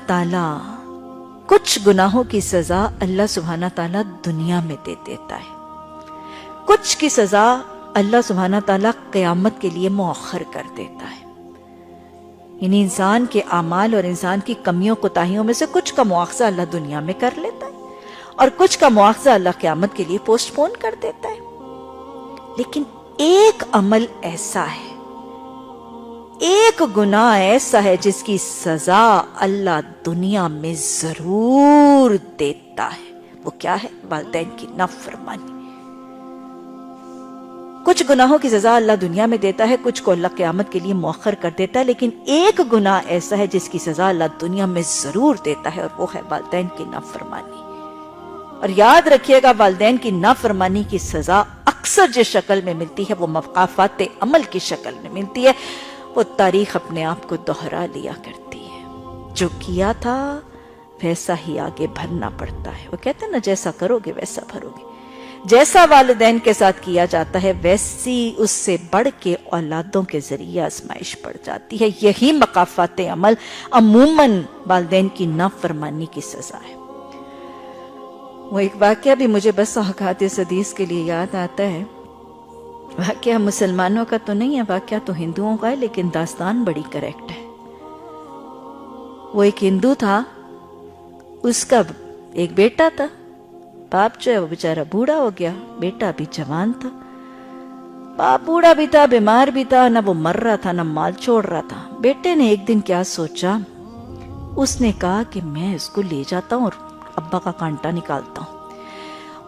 تعالیٰ کچھ گناہوں کی سزا اللہ سبحانہ تعالیٰ دنیا میں دے دیتا ہے، کچھ کی سزا اللہ سبحانہ تعالیٰ قیامت کے لیے مؤخر کر دیتا ہے۔ یعنی انسان کے اعمال اور انسان کی کمیوں کوتاہیوں میں سے کچھ کا مواخذہ اللہ دنیا میں کر لیتا ہے اور کچھ کا مواخذہ اللہ قیامت کے لیے پوسٹ پون کر دیتا ہے۔ لیکن ایک عمل ایسا ہے، ایک گناہ ایسا ہے جس کی سزا اللہ دنیا میں ضرور دیتا ہے۔ وہ کیا ہے؟ والدین کی نافرمانی۔ کچھ گناہوں کی سزا اللہ دنیا میں دیتا ہے، کچھ کو اللہ قیامت کے لیے مؤخر کر دیتا ہے، لیکن ایک گناہ ایسا ہے جس کی سزا اللہ دنیا میں ضرور دیتا ہے، اور وہ ہے والدین کی نافرمانی۔ اور یاد رکھیے گا، والدین کی نافرمانی کی سزا اکثر جس شکل میں ملتی ہے وہ مقافات عمل کی شکل میں ملتی ہے۔ وہ تاریخ اپنے آپ کو دہرا لیا کرتی ہے، جو کیا تھا ویسا ہی آگے بھرنا پڑتا ہے۔ وہ کہتے ہیں نا، جیسا کرو گے ویسا بھرو گے۔ جیسا والدین کے ساتھ کیا جاتا ہے ویسی اس سے بڑھ کے اولادوں کے ذریعے آزمائش پڑ جاتی ہے۔ یہی مقافات عمل عموماً والدین کی نافرمانی کی سزا ہے۔ وہ ایک واقعہ بھی مجھے بس اوقات اس حدیث کے لیے یاد آتا ہے۔ واقعہ مسلمانوں کا تو نہیں ہے، واقعہ تو ہندوؤں کا ہے، لیکن داستان بڑی کریکٹ ہے۔ وہ ایک ہندو تھا، اس کا ایک بیٹا تھا۔ باپ جو ہے وہ بیچارہ بوڑھا ہو گیا، بیٹا بھی جوان تھا۔ باپ بوڑھا بھی تھا، بیمار بھی تھا، نہ وہ مر رہا تھا نہ مال چھوڑ رہا تھا۔ بیٹے نے ایک دن کیا سوچا، اس نے کہا کہ میں اس کو لے جاتا ہوں اور ابا کا کانٹا نکالتا ہوں۔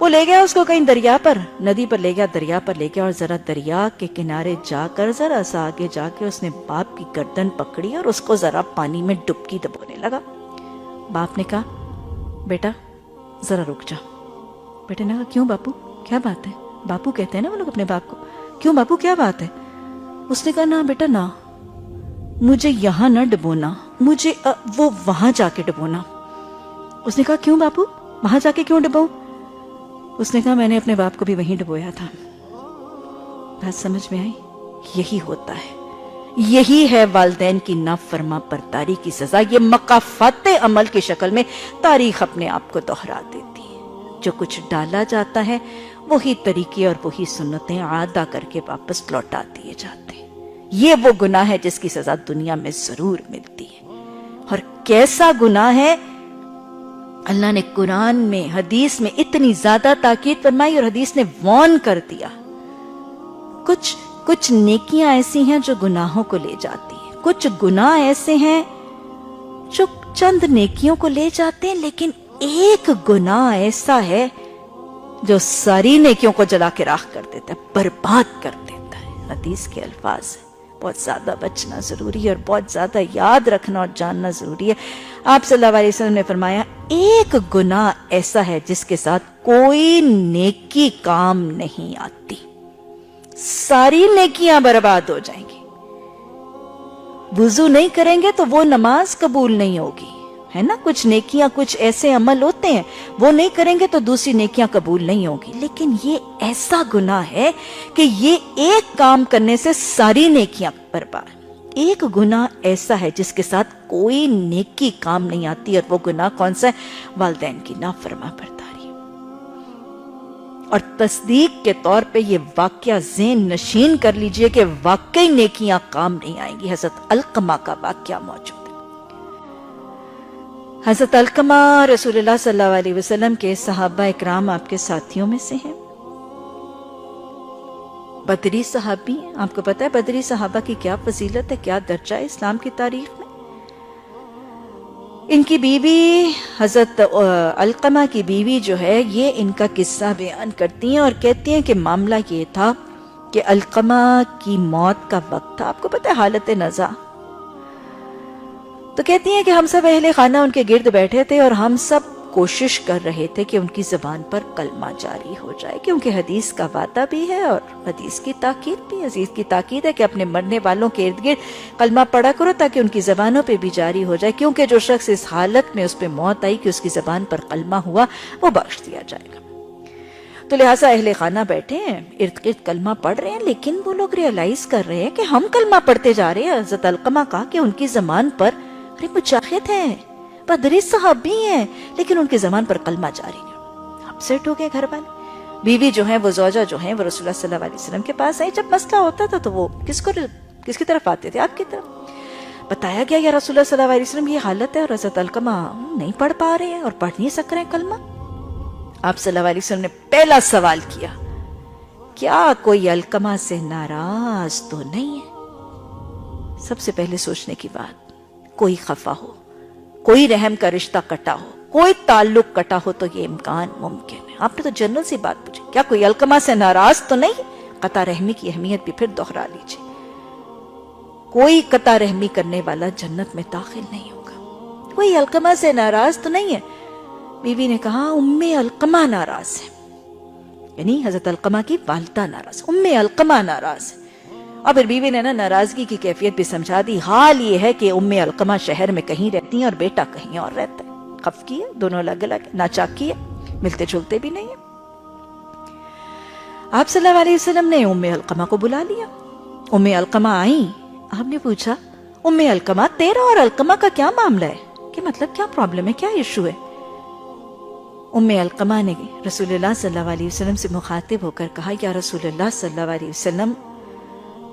وہ لے گیا اس کو کہیں دریا پر، ندی پر لے گیا، دریا پر لے گیا، اور ذرا دریا کے کنارے جا کر ذرا سا آگے جا کے اس نے باپ کی گردن پکڑی اور اس کو ذرا پانی میں ڈبکی دبونے لگا۔ باپ نے کہا، بیٹا ذرا رک جا۔ بیٹے نے کہا، کیوں باپو، کیا بات ہے؟ باپو کہتے ہیں نا وہ لوگ اپنے باپ کو، کیوں باپو کیا بات ہے؟ اس نے کہا، نہ بیٹا نہ، مجھے یہاں نہ ڈبونا، مجھے وہ وہاں جا کے ڈبونا۔ اس نے کہا، کیوں باپو، وہاں جا کے کیوں ڈبوں؟ اس نے کہا، میں نے اپنے باپ کو بھی وہیں ڈبویا تھا۔ بات سمجھ میں آئی؟ یہی ہوتا ہے، یہی ہے والدین کی نافرما برداری کی سزا۔ یہ مقافات عمل کی شکل میں تاریخ اپنے آپ کو دہرا دیتی ہے۔ جو کچھ ڈالا جاتا ہے وہی طریقے اور وہی سنتیں عادہ کر کے واپس لوٹا دیے جاتے ہیں۔ یہ وہ گناہ ہے جس کی سزا دنیا میں ضرور ملتی ہے۔ اور کیسا گناہ ہے؟ اللہ نے قرآن میں، حدیث میں اتنی زیادہ تاکید فرمائی اور حدیث نے وارن کر دیا۔ کچھ نیکیاں ایسی ہیں جو گناہوں کو لے جاتی ہیں، کچھ گناہ ایسے ہیں جو چند نیکیوں کو لے جاتے ہیں، لیکن ایک گناہ ایسا ہے جو ساری نیکیوں کو جلا کے راکھ کر دیتا ہے، برباد کر دیتا ہے۔ حدیث کے الفاظ ہیں، بہت زیادہ بچنا ضروری ہے اور بہت زیادہ یاد رکھنا اور جاننا ضروری ہے۔ آپ صلی اللہ علیہ وسلم نے فرمایا، ایک گناہ ایسا ہے جس کے ساتھ کوئی نیکی کام نہیں آتی، ساری نیکیاں برباد ہو جائیں گی۔ وضو نہیں کریں گے تو وہ نماز قبول نہیں ہوگی، ہے نا؟ کچھ نیکیاں، کچھ ایسے عمل ہوتے ہیں وہ نہیں کریں گے تو دوسری نیکیاں قبول نہیں ہوگی۔ لیکن یہ ایسا گناہ ہے کہ یہ ایک کام کرنے سے ساری نیکیاں برباد۔ ایک گناہ ایسا ہے جس کے ساتھ کوئی نیکی کام نہیں آتی، اور وہ گناہ کون سا ہے؟ والدین کی نافرما برداری۔ اور تصدیق کے طور پہ یہ واقعہ ذہن نشین کر لیجئے کہ واقعی نیکیاں کام نہیں آئیں گی۔ حضرت علقمہ کا واقعہ موجود ہے۔ حضرت علقمہ رسول اللہ صلی اللہ علیہ وسلم کے صحابہ اکرام، آپ کے ساتھیوں میں سے ہیں، بدری صحابی ہیں۔ آپ کو پتا ہے بدری صحابہ کی کیا فضیلت ہے، کیا درجہ ہے اسلام کی تاریخ میں؟ ان کی بیوی، حضرت علقمہ کی بیوی جو ہے، یہ ان کا قصہ بیان کرتی ہیں اور کہتی ہیں کہ معاملہ یہ تھا کہ علقمہ کی موت کا وقت تھا۔ آپ کو پتا ہے حالت نزا، تو کہتی ہیں کہ ہم سب اہل خانہ ان کے گرد بیٹھے تھے اور ہم سب کوشش کر رہے تھے کہ ان کی زبان پر کلمہ جاری ہو جائے، کیونکہ حدیث کا وعدہ بھی ہے اور حدیث کی تاکید بھی، عزیز کی تاکید ہے کہ اپنے مرنے والوں کے ارد گرد کلمہ پڑھا کرو تاکہ ان کی زبانوں پہ بھی جاری ہو جائے، کیونکہ جو شخص اس حالت میں اس پہ موت آئی کہ اس کی زبان پر کلمہ ہوا، وہ بخش دیا جائے گا۔ تو لہٰذا اہل خانہ بیٹھے ہیں، ارد گرد کلمہ پڑھ رہے ہیں، لیکن وہ لوگ ریئلائز کر رہے ہیں کہ ہم کلمہ پڑھتے جا رہے ہیں، حضرت علقمہ کا کہ ان کی زبان پر ارے مجاہد ہیں، بدری صحابی ہیں لیکن ان کے زمان پر کلمہ جاری نہیں. اپسیٹ ہو گئے گھر والے. بیوی جو ہیں وہ زوجہ جو ہیں وہ رسول اللہ صلی اللہ علیہ وسلم کے پاس آئی. جب مسئلہ ہوتا تھا تو وہ کس کی طرف آتے تھے؟ آپ کی طرف. بتایا گیا یا رسول اللہ صلی اللہ علیہ وسلم یہ حالت ہے اور حضرت علقمہ نہیں پڑھ پا رہے ہیں اور پڑھ نہیں سک رہے ہیں کلمہ. آپ صلی اللہ علیہ وسلم نے پہلا سوال کیا, کیا کوئی علقمہ سے ناراض تو نہیں ہے؟ سب سے پہلے سوچنے کی بات, کوئی خفا ہو, کوئی رحم کا رشتہ کٹا ہو, کوئی تعلق کٹا ہو تو یہ امکان ممکن ہے. آپ نے تو جنرل سی بات پوچھی, کیا کوئی علقمہ سے ناراض تو نہیں؟ قطع رحمی کی اہمیت بھی پھر دوہرا لیجیے. کوئی قطع رحمی کرنے والا جنت میں داخل نہیں ہوگا. کوئی علقمہ سے ناراض تو نہیں ہے؟ بیوی نے کہا ام علقمہ ناراض ہے, یعنی حضرت علقمہ کی والدہ ناراض, ام علقمہ ناراض ہے. اور پھر بیوی نے ناراضگی کی کیفیت بھی سمجھا دی. حال یہ ہے کہ ام علقمہ شہر میں کہیں رہتی ہیں اور بیٹا کہیں اور رہتا ہے. خفقی ہے, دونوں الگ الگ, ناچاکی ہے, ملتے جلتے بھی نہیں ہیں. آپ صلی اللہ علیہ وسلم نے ام علقمہ کو بلا لیا. ام علقمہ آئیں. آپ نے پوچھا ام علقمہ تیرا اور علقمہ کا کیا معاملہ ہے, کہ مطلب کیا پرابلم ہے, کیا ایشو ہے؟ ام علقمہ نے رسول اللہ صلی اللہ علیہ وسلم سے مخاطب ہو کر کہا, یا رسول اللہ صلی اللہ علیہ وسلم,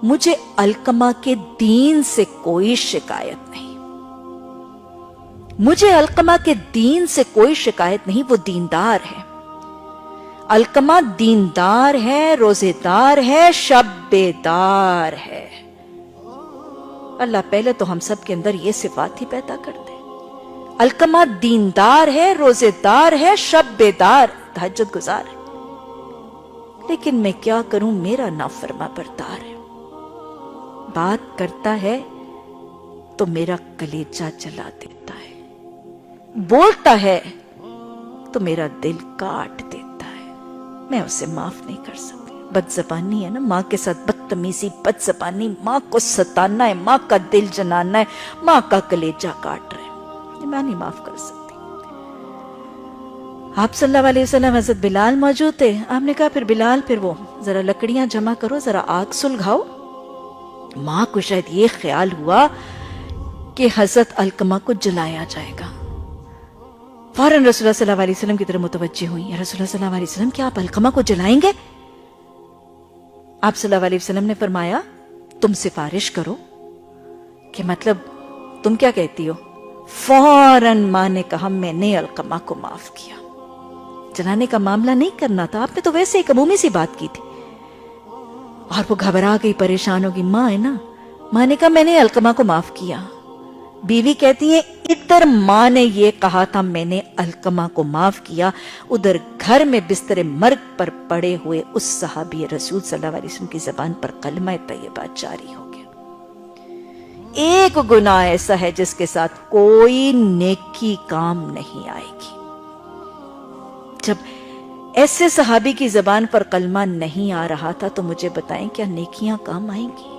مجھے علقمہ کے دین سے کوئی شکایت نہیں. مجھے علقمہ کے دین سے کوئی شکایت نہیں, وہ دیندار ہے. علقمہ دیندار ہے, روزے دار ہے, شب بیدار ہے. اللہ پہلے تو ہم سب کے اندر یہ صفات ہی پیدا کر دے. علقمہ دیندار ہے, روزے دار ہے, شب بیدار, تہجد گزار ہے. لیکن میں کیا کروں, میرا نافرما بردار ہے. بات کرتا ہے تو میرا کلیجہ جلا دیتا ہے, بولتا ہے تو میرا دل کاٹ دیتا ہے. میں اسے معاف نہیں کر سکتی. بد زبانی ہے نا, ماں کے ساتھ بدتمیزی, بد زبانی, ماں کو ستانا ہے, ماں کا دل جنانا ہے, ماں کا کلیجہ کاٹ رہے ہیں, میں نہیں معاف کر سکتی. آپ صلی اللہ علیہ وسلم, حضرت بلال موجود تھے. آپ نے کہا پھر بلال, پھر وہ ذرا لکڑیاں جمع کرو, ذرا آگ سلگھاؤ. ماں کو شاید یہ خیال ہوا کہ حضرت علقمہ کو جلایا جائے گا. فوراً رسول اللہ صلی اللہ علیہ وسلم کی طرف متوجہ ہوئی. یا رسول اللہ صلی اللہ علیہ وسلم, کیا آپ علقمہ کو جلائیں گے؟ آپ صلی اللہ علیہ وسلم نے فرمایا, تم سفارش کرو. کہ مطلب تم کیا کہتی ہو؟ فوراً ماں نے کہا, میں نے علقمہ کو معاف کیا. جلانے کا معاملہ نہیں کرنا تھا, آپ نے تو ویسے ایک عمومی سی بات کی تھی. اور وہ گھبرا گئی, پریشان ہوگی. ماں ہے نا, ماں نے کہا میں نے علقمہ کو معاف کیا. بیوی کہتی ہے ادھر ماں نے یہ کہا تھا میں نے علقمہ کو معاف کیا, ادھر گھر میں بستر مرگ پر پڑے ہوئے اس صحابی رسول صلی اللہ علیہ وسلم کی زبان پر کلمہ طیبہ جاری ہو گیا. ایک گناہ ایسا ہے جس کے ساتھ کوئی نیکی کام نہیں آئے گی. جب ایسے صحابی کی زبان پر کلمہ نہیں آ رہا تھا تو مجھے بتائیں کیا نیکیاں کام آئیں گی؟